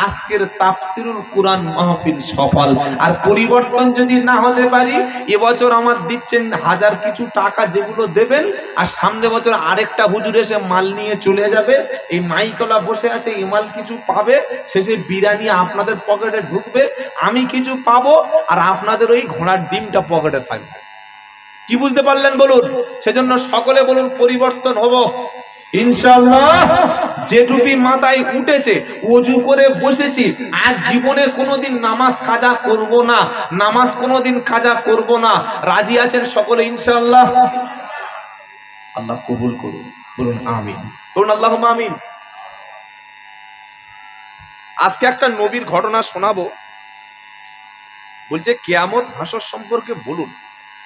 A: আজকের তাফসিরুল কুরআন মাহফিল সফল। আর পরিবর্তন যদি না হতে পারি, এবছর আমার দিচ্ছেন হাজার কিছু টাকা যেগুলো দেবেন, আর সামনে বছর আরেকটা হুজুর এসে মাল নিয়ে চলে যাবে, এই মাইকলা বসে আছে, এই মাল কিছু পাবে, শেষে বিরিয়ানি আপনাদের পকেটে ঢুকবে, আমি কিছু পাবো, আর আপনাদের ওই ঘোড়ার ডিমটা পকেটে থাকবে। কি বুঝতে পারলেন বলুন? সেজন্য সকলে বলুন পরিবর্তন হব ইনশাআল্লাহ। যে টুপি মাথায় উঠেছে, ওযু করে বসেছি, আর জীবনে কোনোদিন নামাজ কাজা করব না, নামাজ কোনোদিন কাজা করব না, রাজি আছেন সকলে ইনশাআল্লাহ? আল্লাহ কবুল করুন, বলুন আমিন, বলুন আল্লাহুম্মা আমিন। আজকে একটা নবীর ঘটনা শোনাবো। বলছে কিয়ামত হাসর সম্পর্কে বলুন।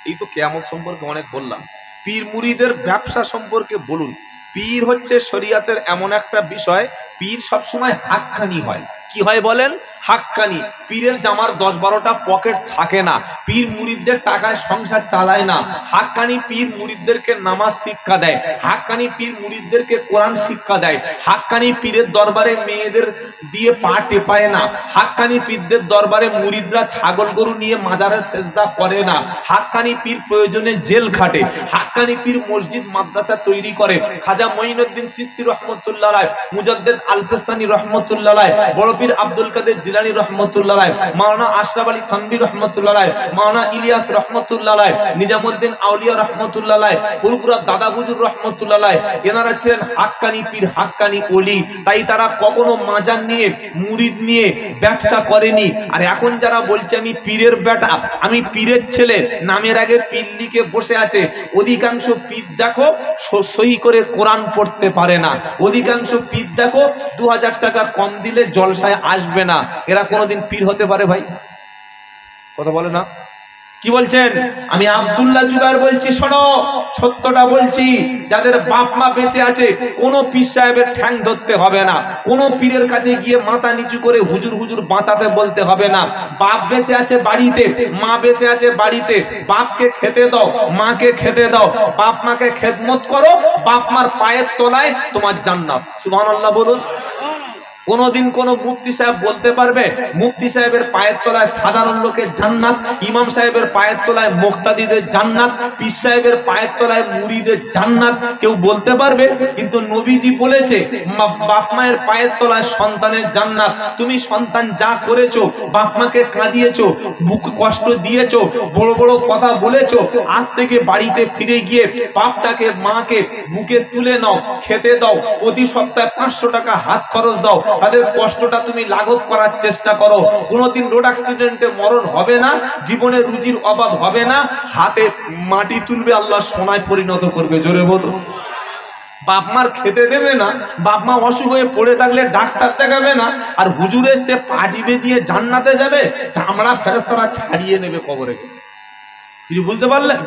A: এই তো কিয়ামত সম্পর্কে অনেক বললাম। পীর মুরিদের ব্যবসা সম্পর্কে বলুন। পীর হচ্ছে শরীয়তের এমন একটা বিষয়, পীর সবসময় হাক্কানি হয়। কি হয় বলেন? হাক্কানি। পীরের জামার 10-12টা পকেট থাকে না, পীর মুরিদদের টাকায় সংসার চালায় না। হাক্কানি পীর মুরিদদেরকে নামাজ শিক্ষা দেয়, হাক্কানি পীর মুরিদদেরকে কোরআন শিক্ষা দেয়, হাক্কানি পীরের দরবারে মেয়েদের দিয়ে পা টেপায় না, হাক্কানি পীরদের দরবারে মুরিদরা ছাগল গরু নিয়ে মাজারে সেজদা করে না, হাক্কানি পীর প্রয়োজনে জেল খাটে, হাক্কানি পীর মসজিদ মাদ্রাসা তৈরি করে। খাজা মঈনুদ্দিন চিশতি রহমতুল্লাহ আলাইহ, মুজাদ্দিদ আল-ফেসানি রহমতুল্লাহ আলাইহ, বড় পীর আব্দুল কাদের জিলানী রহমতুল্লাহ আলাইহ, মাওলানা আশরাফ আলী থানভী রহমতুল্লাহ আলাইহ, মাওলানা ইলিয়াস রহমতুল্লাহ আলাইহ, নিজামুদ্দিন আউলিয়া রহমতুল্লাহ আলাইহ, পুরপুরা দাদা হুজুর রহমতুল্লাহ আলাইহ, এনারা ছিলেন হাক্কানি পীর, হাক্কানি ওলি। তাই তারা কখনো মাজার নিয়ে, মুরিদ নিয়ে ব্যবসা করেনি। আর এখন যারা বলছে আমি পীরের বেটা, আমি পীরের ছেলে, নামের আগে পীর লিখে বসে আছে, অধিকাংশ পীর দেখো সহি করে কোরআন পড়তে পারে না। অধিকাংশ পীর দেখো 2000 টাকা কম দিলে জলসায় আসবে না। এরা কোনোদিন পীর হতে পারে ভাই? কথা বলে না? কি বলছেন? আমি আব্দুল্লাহ জুবায়ের বলছি, শোনো, সত্যটা বলছি। যাদের বাপ মা বেঁচে আছে, কোন পীর সাহেবের ঠ্যাং ধরতে হবে না, কোন পীরের কাছে গিয়ে মাথা নিচু করে হুজুর হুজুর বাঁচাতে বলতে হবে না। বাপ বেঁচে আছে বাড়িতে, মা বেঁচে আছে বাড়িতে, বাপকে খেতে দাও, মাকে খেতে দাও, বাপ মাকে খেদমত করো, বাপ মার পায়ের তলায় তোমার জান্নাত। সুবহানাল্লাহ বলুন। কোনদিন কোন মুফতি সাহেব বলতে পারবে মুফতি সাহেবের পায়ের তলায় সাধারণ লোকের জান্নাত, ইমাম সাহেবের পায়ের তলায় মুক্তাদিদের জান্নাত, পীর সাহেবের পায়ের তলায় মুরিদের জান্নাত? কেউ বলতে পারবে? কিন্তু নবীজি বলেছে বাপ মায়ের পায়ের তলায় সন্তানের জান্নাত। তুমি সন্তান যা করেছো, বাপ মাকে কাঁদিয়েছো, বুক কষ্ট দিয়েছো, বড় বড় কথা বলেছো, আজ থেকে বাড়িতে ফিরে গিয়ে বাপটাকে মাকে বুকে তুলে নাও, খেতে দাও, প্রতি সপ্তাহে 500 টাকা হাত খরচ দাও, তাদের কষ্টটা তুমি লাঘব করার চেষ্টা করো। কোনোদিন রোড অ্যাক্সিডেন্টে মরণ হবে না, জীবনে রুজির অভাব হবে না, হাতে মাটি তুলবে, আল্লাহ সোনায় পরিণত করবে। জোরে বলো। বাপ মার খেতে দেবে না, বাপ মা অসুখ হয়ে পড়ে থাকলে ডাক্তার দেখাবে না, আর হুজুর এসছে পাটিবে দিয়ে জান্নাতে যাবে, চামড়া ফেরেশতারা ছাড়িয়ে নেবে কবরে। কিছু বুঝতে পারলেন?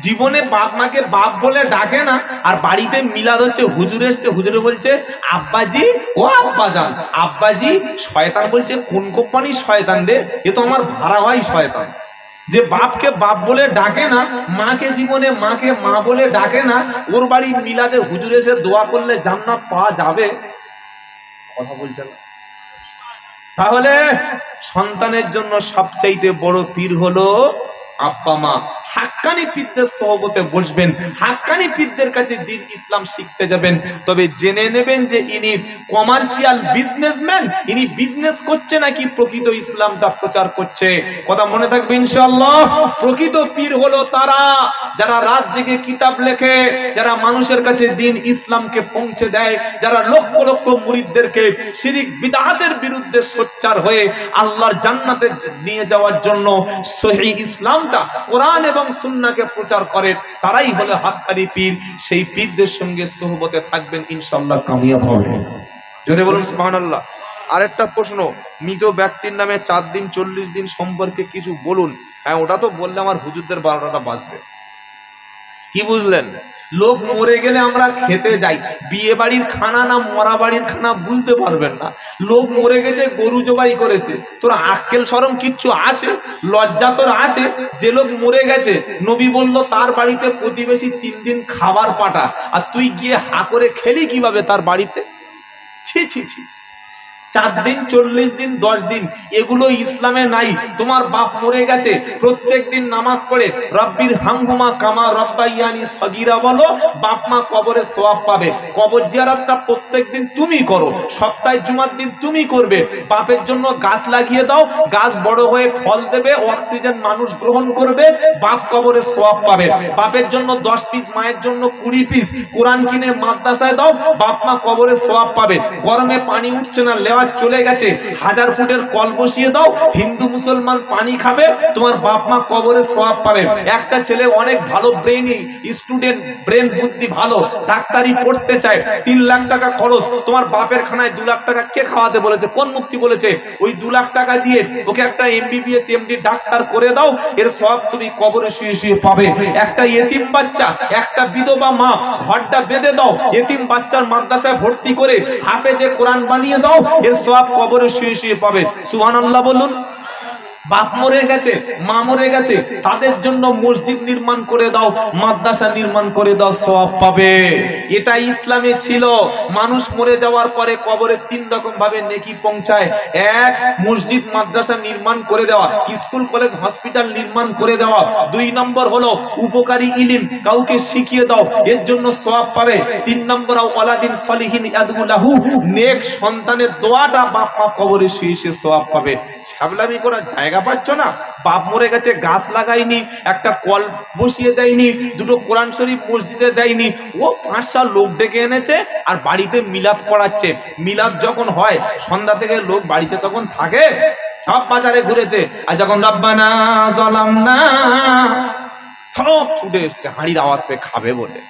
A: জীবনে বাপ মাকে বাপ বলে ডাকে না, আর বাড়িতে মিলাদ হচ্ছে, হুজুর এসছে, হুজুরে বলছে আব্বাজি ও আব্বাজান। আব্বাজি শয়তান বলছে কোন কোম্পানি শয়তান রে? এ তো আমার ভাড়া হয় শয়তান। যে বাপকে বাপ বলে ডাকে না, মাকে জীবনে মাকে মা বলে ডাকে না, ওর বাড়ি মিলাদে হুজুর এসে দোয়া করলে জান্নাত পাওয়া যাবে? কথা বলছে না। তাহলে সন্তানের জন্য সবচাইতে বড় পীর হলো আব্বা মা। হাক্কানি পীরদের সোহবতে বসবেন, হাক্কানি পীরদের কাছে দ্বীন ইসলাম শিখতে যাবেন। তবে জেনে নেবেন যে ইনি কমার্শিয়াল বিজনেসম্যান, ইনি বিজনেস করছে নাকি প্রকৃত ইসলামটা প্রচার করছে। কথা মনে থাকবে ইনশাআল্লাহ। প্রকৃত পীর হলো তারা যারা রাত জেগে কিতাব লেখে, যারা মানুষের কাছে দ্বীন ইসলামকে পৌঁছে দেয়, যারা লক্ষ লক্ষ মুরিদদেরকে শিরিক বিদআতের বিরুদ্ধে সোচ্চার হয়ে আল্লাহর জান্নাতে নিয়ে যাওয়ার জন্য সহিহ ইসলামটা, কোরআন এবং সুন্নাহকে প্রচার করে, তারাই হলো হাক্কানি পীর। সেই পীরদের সঙ্গে সোহবতে থাকবেন, ইনশাআল্লাহ কামিয়াব হবেন। জোরে বলুন সুবহানাল্লাহ। আরেকটা প্রশ্ন, মৃত ব্যক্তির নামে 4 দিন 40 দিন সম্পর্কে কিছু বলুন। হ্যাঁ, ওটা তো বললে আমার হুজুরদের 12টা বাজবে। কি বুঝলেন? লোক মরে গেলে আমরা খেতে যাই, বিয়ে বাড়ির খানা না মরা বাড়ির খানা বুঝতে পারবেন না। লোক মরে গেছে, গরু জবাই করেছে, তোর আক্কেল শরম কিচ্ছু আছে? লজ্জা তোর আছে? যে লোক মরে গেছে নবী বলল তার বাড়িতে প্রতিবেশী 3 দিন খাবার পাঠা, আর তুই গিয়ে হা করে খেলি কিভাবে তার বাড়িতে? ছি ছি ছি। 4 দিন 40 দিন 10 দিন এগুলো ইসলামে নাই। তোমার বাপ মরে গেছে, প্রত্যেক দিন নামাজ পড়ে রব্বির হামহুমা কামা রব্বাইয়ানি সগীরা বলো, বাপ মা কবরে সওয়াব পাবে। কবর জিয়ারতটা প্রত্যেক দিন তুমি করো, সপ্তাহে জুমার দিন তুমি করবে। বাপের জন্য গাছ লাগিয়ে দাও, গাছ বড় হয়ে ফল দেবে, অক্সিজেন মানুষ গ্রহণ করবে, বাপ কবরে সওয়াব পাবে। বাপের জন্য 10 পিস, মায়ের জন্য 20 পিস কোরআন কিনে মাদ্রাসায় দাও, বাপ মা কবরে সওয়াব পাবে। গরমে পানি উঠছে না, চলে গেছে, 1000 ফুটের কল বসিয়ে দাও, হিন্দু মুসলমান পানি খাবে, তোমার বাপ মা কবরে সওয়াব পাবে। একটা ছেলে অনেক ভালো ব্রেইনি স্টুডেন্ট, ব্রেন বুদ্ধি ভালো, ডাক্তারি পড়তে চায়, 3 লাখ টাকা খরচ, তোমার বাপের খানায় 2 লাখ টাকা কে খাওয়াতে বলেছে? কোন মুক্তি বলেছে? ওই 2 লাখ টাকা দিয়ে ওকে একটা MBBS MD ডাক্তার করে দাও, এর সওয়াব তুমি কবরে শুয়ে শুয়ে পাবে। একটা এতিম বাচ্চা, একটা বিধবা মা, ঘরটা বেঁধে দাও, এতিম বাচ্চার মাদ্রাসায় ভর্তি করে হাফেজে কোরআন বানিয়ে দাও, এর সওয়াব কবরে শুয়ে শুয়ে পাবে। সুবহানাল্লাহ বলুন। বাপ মরে গেছে, মা মরে গেছে, তাদের জন্য মসজিদ নির্মাণ করে দাও, মাদ্রাসা নির্মাণ করে দাও, সওয়াব পাবে। এটা ইসলামে ছিল। মানুষ মরে যাওয়ার পরে কবরে 3 রকম ভাবে নেকি পৌঁছায়। 1, মসজিদ মাদ্রাসা নির্মাণ করে দেওয়া, স্কুল কলেজ হসপিটাল নির্মাণ করে দেওয়া। 2 নম্বর হলো উপকারী ইলম কাউকে শিখিয়ে দাও, এর জন্য সওয়াব পাবে। 3 নম্বর ওয়ালাদিন সলিহিন ইয়াদুলাহু, নেক সন্তানের দোয়াটা বাপ মা কবরে শুয়ে শুয়ে সওয়াব পাবে। ছাবলামি করার জায়গা পাচ্ছ না? বাপ মরে গেছে, গাছ লাগাইনি, একটা কল বসিয়ে দেয়নি, 2টো কোরআন শরীফ মসজিদে দেয়নি, ও 5-6 লোক ডেকে এনেছে আর বাড়িতে মিলাদ করাচ্ছে। মিলাদ যখন হয় সন্ধ্যা থেকে লোক বাড়িতে তখন থাকে, সব বাজারে ঘুরেছে, আর যখন রব্বানা যালামনা সব ছুটে এসছে হাঁড়ির আওয়াজ পেয়ে খাবে বলে।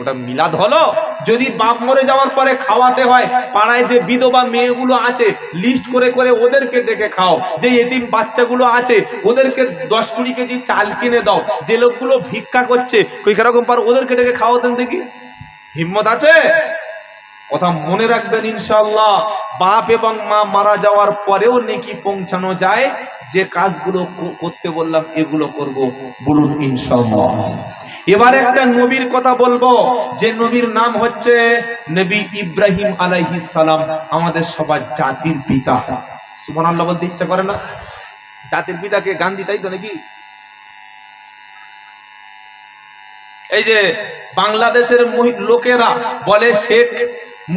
A: ওটা মিলাদ হলো? যদি বাপ মরে যাওয়ার পরে খাওয়াতে হয়, পাড়ায় যে বিধবা মেয়েগুলো আছে লিস্ট করে করে ওদেরকে ডেকে খাও। যে এতিম বাচ্চাগুলো আছে ওদেরকে 10-20 কেজি চাল কিনে দাও। যে লোকগুলো ভিক্ষা করছে কই কিরকম পার ওদেরকে ডেকে খাওয়াতেন দেখি। হিম্মত আছে? কথা মনে রাখবেন ইনশাআল্লাহ। বাপ এবং মা মারা যাওয়ার পরেও নেকি পৌঁছানো যায়। যে কাজগুলো করতে বললাম এগুলো করব, বলুন ইনশাআল্লাহ। এবার একটা নবীর কথা বলবো, যে নবীর নাম হচ্ছে নবী ইব্রাহিম আলাইহিস সালাম, আমাদের সবার জাতির পিতা। সুবহানাল্লাহ বলতে ইচ্ছা করে না? জাতির পিতাকে গান্ধী, তাই তো নাকি? এই যে বাংলাদেশের লোকেরা বলে শেখ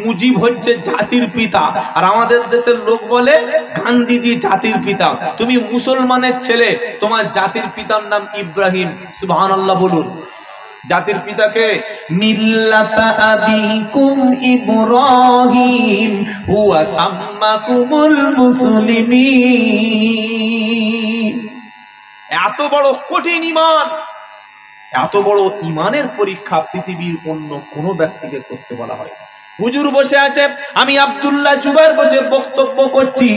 A: মুজিব হচ্ছে জাতির পিতা, আর আমাদের দেশের লোক বলে গান্ধীজি জাতির পিতা। তুমি মুসলমানের ছেলে, তোমার জাতির পিতার নাম ইব্রাহিম। সুবহানাল্লাহ বলুন। জাতির পিতাকে মিল্লাতা আবিকুম ইব্রাহিম হুয়া সাম্মাকুমুল মুসলিমিন। এত বড় কঠিন ঈমান, এত বড় ঈমানের পরীক্ষা পৃথিবীর অন্য কোন ব্যক্তিকে করতে বলা হয়। হুজুর বসে আছে, আমি আব্দুল্লাহ জুবাইর বসে বক্তব্য করছি।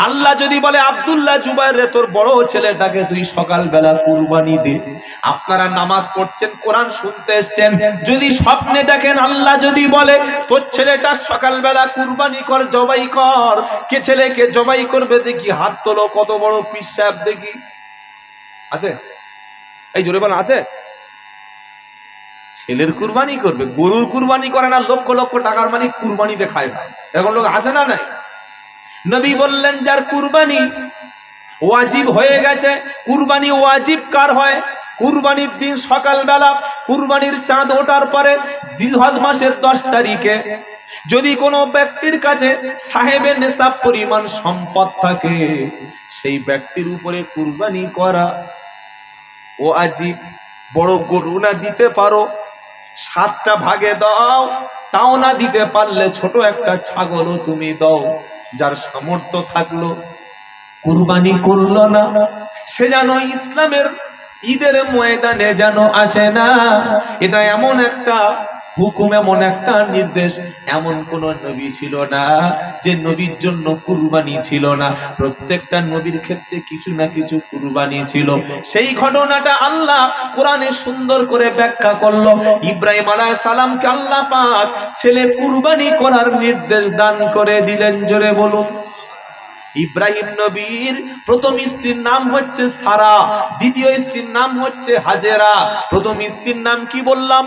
A: আল্লাহ যদি বলে আব্দুল্লাহ জুবাইর রে তোর বড় ছেলেটাকে তুই সকালবেলা কুরবানি দে। আপনারা নামাজ পড়ছেন, কোরআন শুনতে এসেছেন, যদি স্বপ্নে দেখেন আল্লাহ যদি বলে তোর ছেলেটা সকালবেলা কুরবানি কর, জবাই কর, কে ছেলেকে জবাই করবে দেখি? হাত তোলো। কত বড় পীর সাহেব দেখি আছে? এই জোরে বলা আছে? ছেলের কুরবানি করবে, গরুর কুরবানি করে না, লক্ষ লক্ষ টাকার মালিক কুরবানি দেখায় না, এরকম লোক আছে না? নাই। নবী বললেন যার কুরবানি ওয়াজিব হয়ে গেছে। কুরবানি ওয়াজিব কার হয়? কুরবানির দিন সকালবেলা, কুরবানির চাঁদ ওঠার পরে জিলহজ মাসের 10 তারিখে যদি কোনো ব্যক্তির কাছে সাহেবে নেশাব পরিমাণ সম্পদ থাকে, সেই ব্যক্তির উপরে কুরবানি করা ওয়াজিব। বড় গরু না দিতে পারো 7টা ভাগে দাও, তাও না দিতে পারলে ছোট একটা ছাগলও তুমি দাও। যার সামর্থ্য থাকলো কুরবানি করলো না, সে যেন ইসলামের ঈদের ময়দানে যেন আসে না। এটা এমন একটা হুকুম এমন একটা নির্দেশ, এমন কোন নবী ছিল না যে নবীর জন্য কুরবানি ছিল না। প্রত্যেকটা নবীর ক্ষেত্রে কিছু না কিছু কুরবানি ছিল। সেই ঘটনাটা আল্লাহ কোরআনে সুন্দর করে ব্যাখ্যা করলো। ইব্রাহিম আলাইহিস সালামকে আল্লাহ পাক ছেলে কুরবানি করার নির্দেশ দান করে দিলেন। জোরে বলুন। ইব্রাহিম নবীর প্রথম স্ত্রীর নাম হচ্ছে সারা, দ্বিতীয় স্ত্রীর নাম হচ্ছে হাজেরা। প্রথম স্ত্রীর নাম কি বললাম?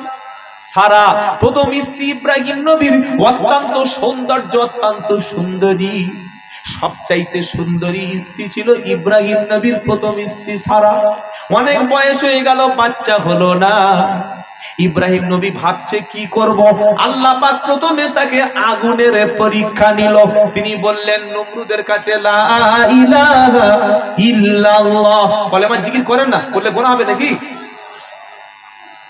A: সারা। প্রথম স্ত্রী ইব্রাহিম নবীর অত্যন্ত সৌন্দর্য, অত্যন্ত সুন্দরী। সবচাইতে সুন্দরী স্ত্রী ছিল ইব্রাহিম নবীর প্রথম স্ত্রী সারা। অনেক বয়স হয়ে গেল, বাচ্চা হলো না। ইব্রাহিম নবী ভাবছে কি করব। আল্লাহ পাক প্রথমে তাকে আগুনের পরীক্ষা নিল। তিনি বললেন নমরুদের কাছে লা ইলাহা ইল্লাল্লাহ। কলেমা জিকির করেন না, করলে গোনা হবে নাকি?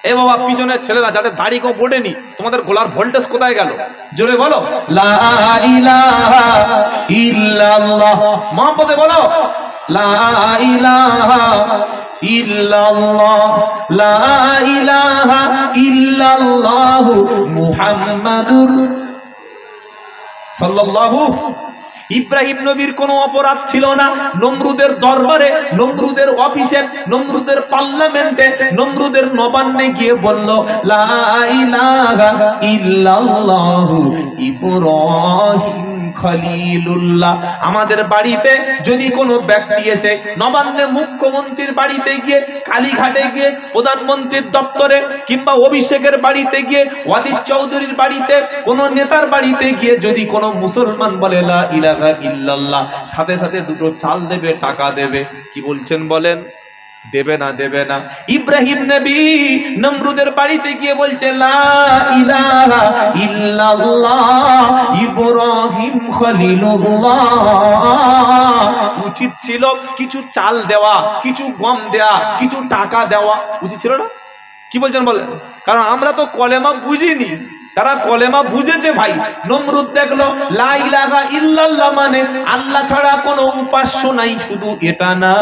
A: এ বাবা, পিছনের ছেলেরা যাদের দাড়ি কম ওঠেনি, তোমাদের গলার ভোল্টেজ কোথায় গেল? জোরে বলো লা ইলাহা ইল্লাল্লাহ। মহব্বতে বলো লা ইলাহা ইল্লাল্লাহ, লা ইলাহা ইল্লাল্লাহু মুহাম্মাদুর সাল্লাল্লাহু। ইব্রাহিম নবীর কোনো অপরাধ ছিল না। নমরুদের দরবারে, নমরুদের অফিসে, নমরুদের পার্লামেন্টে, নমরুদের নবান্নে গিয়ে বলল লা ইলাহা ইল্লাল্লাহু ইব্রাহিম খলিলুল্লাহ। আমাদের বাড়িতে যদি কোনো ব্যক্তি এসে, নবান্নে মুখ্যমন্ত্রীর বাড়িতে গিয়ে, কালীঘাটে গিয়ে, প্রধানমন্ত্রীর দপ্তরে, কিংবা অভিষেকের বাড়িতে গিয়ে, ওয়াদিদ চৌধুরীর বাড়িতে, কোন নেতার বাড়িতে গিয়ে যদি কোনো মুসলমান বলে লা ইলাহা ইল্লাল্লাহ, সাথে সাথে দুটো চাল দেবে, টাকা দেবে। কি বলছেন বলেন? দেবে না? দেবে না। ইব্রাহিম নবী নমরুদের বাড়িতে গিয়ে বলছে লা ইলাহা ইল্লাল্লাহ ইব্রাহিম খলিলুল্লাহ। উচিত ছিল কিছু চাল দেওয়া, কিছু গম দেওয়া, কিছু টাকা দেওয়া, উচিত ছিল না? কি বলছেন বলেন? কারণ আমরা তো কলেমা বুঝিনি, তারা কলেমা বুঝেছে ভাই। নমরুদ দেখলো লা ইলাহা ইল্লাল্লাহ মানে আল্লাহ ছাড়া কোনো উপাস্য নাই। শুধু এটা না,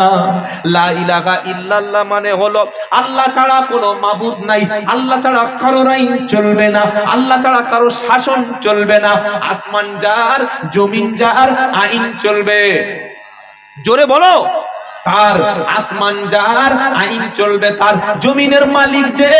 A: লা ইলাহা ইল্লাল্লাহ মানে হলো আল্লাহ ছাড়া কোনো মাবুদ নাই, আল্লাহ ছাড়া কারোর আইন চলবে না, আল্লাহ ছাড়া কারো শাসন চলবে না। আসমান যার, জমিন যার, আইন চলবে। জোরে বলো। তার আসমান যার, আইন চলবে তার। জমিনের মালিক যে,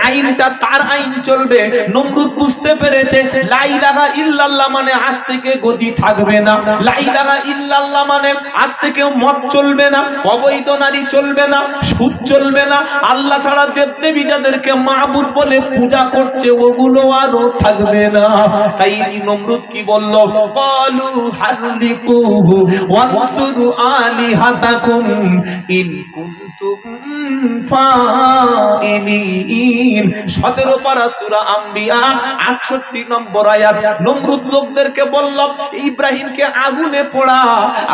A: আইনটা তার, আইন চলবে। নমরুদ বুঝতে পেরেছে লা ইলাহা ইল্লাল্লাহ মানে আজ থেকে গদি থাকবে না, লা ইলাহা ইল্লাল্লাহ মানে আজ থেকে মদ চলবে না, অবৈধ নারী চলবে না, সুদ চলবে না, আল্লাহ ছাড়া দেবদেবী যাদেরকে মাবুদ বলে পূজা করছে ওগুলো আরো থাকবে না। তাই নমরুদ কি বলল? ক্বালু হারলিকুহু ওয়ানসুরু আলিহাতাকুম ইন কুনতুম ফাইলিন। 17 পারা সূরা আম্বিয়া 68 নম্বর আয়াত। নমরুদ লোকদেরকে বলল ইব্রাহিমকে আগুনে পোড়া,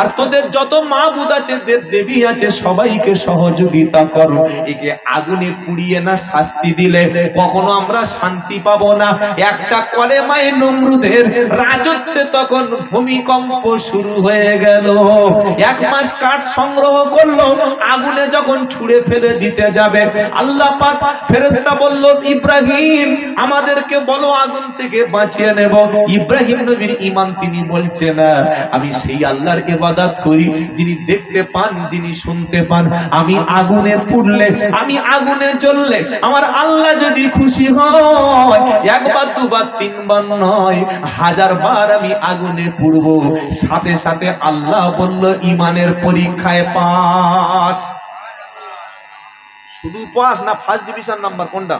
A: আর তোদের যত মাবুদ আছে, দেব দেবী আছে, সবাইকে সহযোগিতা করো। একে আগুনে পুড়িয়ে না শাস্তি দিলে কখনো আমরা শান্তি পাবো না। একটা কলেমায় নমরুদের রাজত্বে তখন ভূমিকম্প শুরু হয়ে গেল। 1 মাস কাঠ সংগ্রহ করলো, আগুনে যখন ছুঁড়ে ফেলে দিতে যাবে, আল্লাহ পাক ফেরেশতা বলল ইব্রাহিম আমাদেরকে বলো আগুন থেকে বাঁচিয়ে নেব। ইব্রাহিম নবীর ঈমান, তিনি বলছে না আমি সেই আল্লাহর ইবাদত করি যিনি দেখতে পান, যিনি শুনতে পান। আমি আগুনে পুড়লে, আমি আগুনে জ্বললে আমার আল্লাহ যদি খুশি হয়, 1 বার 2 বার 3 বার নয়, 1000 বার আমি আগুনে পুড়ব। সাথে সাথে আল্লাহ বলল ঈমানের পরীক্ষায় পাস। শুধু পাস না, ফার্স্ট ডিভিশন নাম্বার কোনটা?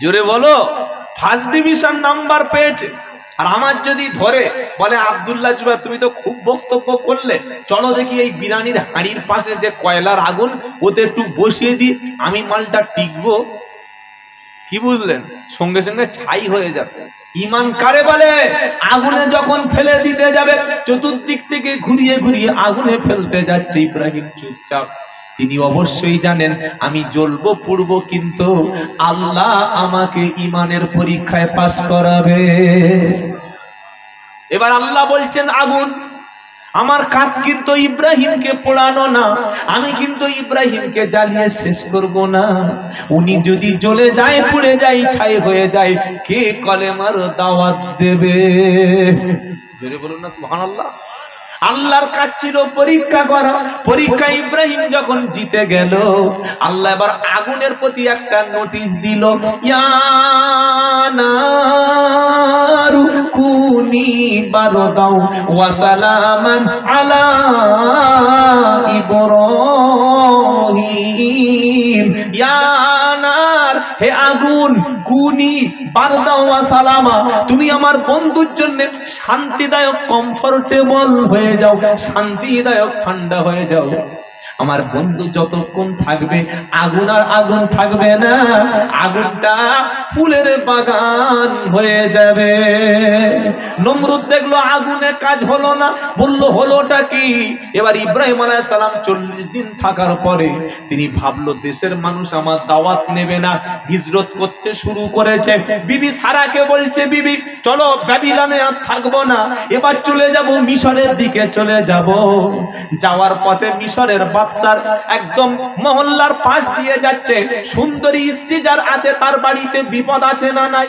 A: জোরে বলো। ফার্স্ট ডিভিশন নাম্বার পেয়েছে। আর আমার যদি ধরে বলে আব্দুল্লাহ জুবায়ের তুমি তো খুব বক্তব্য করলে, চলো দেখি এই বিরানির হাঁড়ির পাশে যে কয়লার আগুন, ওতে একটু বসিয়ে দিই, আমি মালটা টিকবো। কি বুঝলেন? সঙ্গে সঙ্গে ছাই হয়ে যাবে। ঈমান কারে বলে? আগুনে যখন ফেলে দিতে যাবে, চতুর্দিক থেকে ঘুরিয়ে ঘুরিয়ে আগুনে ফেলতে যাচ্ছে, ইব্রাহিম চুপচাপ। তিনি অবশ্যই জানেন আমি জ্বলবো, পুড়বো, কিন্তু আল্লাহ আমাকে ঈমানের পরীক্ষায় পাস করাবে। এবার আল্লাহ বলছেন আগুন, আমার কাজ কিন্তু ইব্রাহিমকে পোড়ানো না, আমি কিন্তু ইব্রাহিমকে জ্বালিয়ে শেষ করব না। উনি যদি জ্বলে যায়, পুড়ে যায়, ছাই হয়ে যায়, কে কলেমার দাওয়াত দেবে? জোরে বলুন না সুবহানাল্লাহ। আল্লাহর কাজ ছিল পরীক্ষা করা। পরীক্ষা ইব্রাহিম যখন জিতে গেল, আল্লাহ এবার আগুনের প্রতি একটা নোটিশ দিল, ইয়া নারু কুনি বারদাও ওয়া সালামান আলা ইব্রাহিম। ইয়া নার, হে আগুন, কুনি বারদাও ওয়া সালামা, তুমি আমার বন্ধুর জন্য শান্তিদায়ক, কমফোর্টেবল হয়ে যাও, শান্তিদায়ক, ঠান্ডা হয়ে যাও। আমার বন্ধু যতক্ষণ থাকবে আগুন আর আগুন থাকবে না, আগুনটা ফুলের বাগান হয়ে যাবে। নমরুদ দেখলো আগুনে কাজ হলো না, বললো হলোটা কি? এবার ইব্রাহিম আলাইহিস সালাম 40 দিন থাকার পরে তিনি ভাবলো দেশের মানুষ আমার দাওয়াত নেবে না, হিজরত করতে শুরু করেছে। বিবি সারাকে বলছে, বিবি চলো ব্যাবিলনে আর থাকবো না, এবার চলে যাব মিশরের দিকে চলে যাব। যাওয়ার পথে মিশরের বাদশার একদম মহল্লার পাশ দিয়ে যাচ্ছে, সুন্দরী স্ত্রী যার আছে তার বাড়িতে বিপদ আছে না নাই?